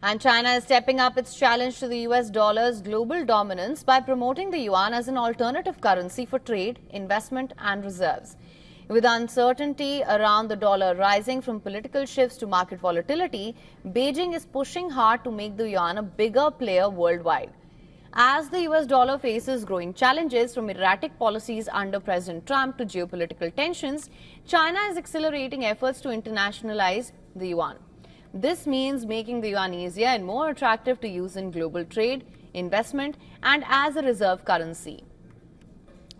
And China is stepping up its challenge to the US dollar's global dominance by promoting the yuan as an alternative currency for trade, investment and reserves. With uncertainty around the dollar rising from political shifts to market volatility, Beijing is pushing hard to make the yuan a bigger player worldwide. As the US dollar faces growing challenges from erratic policies under President Trump to geopolitical tensions, China is accelerating efforts to internationalize the yuan. This means making the yuan easier and more attractive to use in global trade, investment, and as a reserve currency.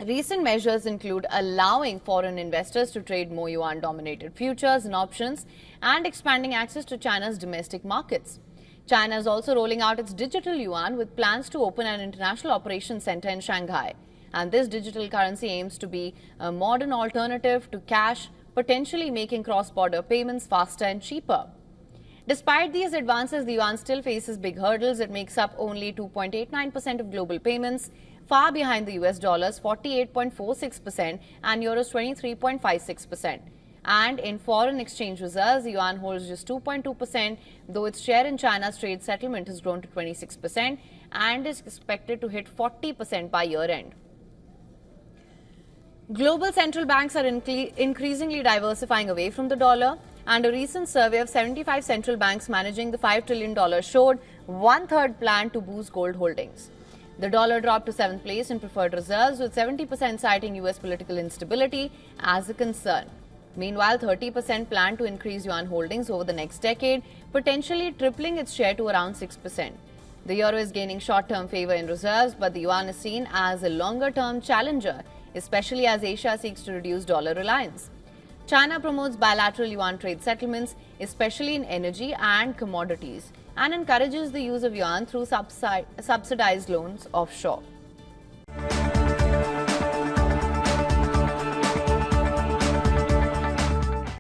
Recent measures include allowing foreign investors to trade more yuan-dominated futures and options and expanding access to China's domestic markets. China is also rolling out its digital yuan with plans to open an international operations center in Shanghai. And this digital currency aims to be a modern alternative to cash, potentially making cross-border payments faster and cheaper. Despite these advances, the yuan still faces big hurdles. It makes up only 2.89% of global payments, far behind the US dollar's 48.46% and Euro's 23.56%. And in foreign exchange reserves, the yuan holds just 2.2%, though its share in China's trade settlement has grown to 26% and is expected to hit 40% by year-end. Global central banks are increasingly diversifying away from the dollar, and a recent survey of 75 central banks managing the $5 trillion showed one-third plan to boost gold holdings. The dollar dropped to 7th place in preferred reserves, with 70% citing US political instability as a concern. Meanwhile, 30% plan to increase yuan holdings over the next decade, potentially tripling its share to around 6%. The euro is gaining short-term favor in reserves, but the yuan is seen as a longer-term challenger, especially as Asia seeks to reduce dollar reliance. China promotes bilateral yuan trade settlements, especially in energy and commodities, and encourages the use of yuan through subsidized loans offshore.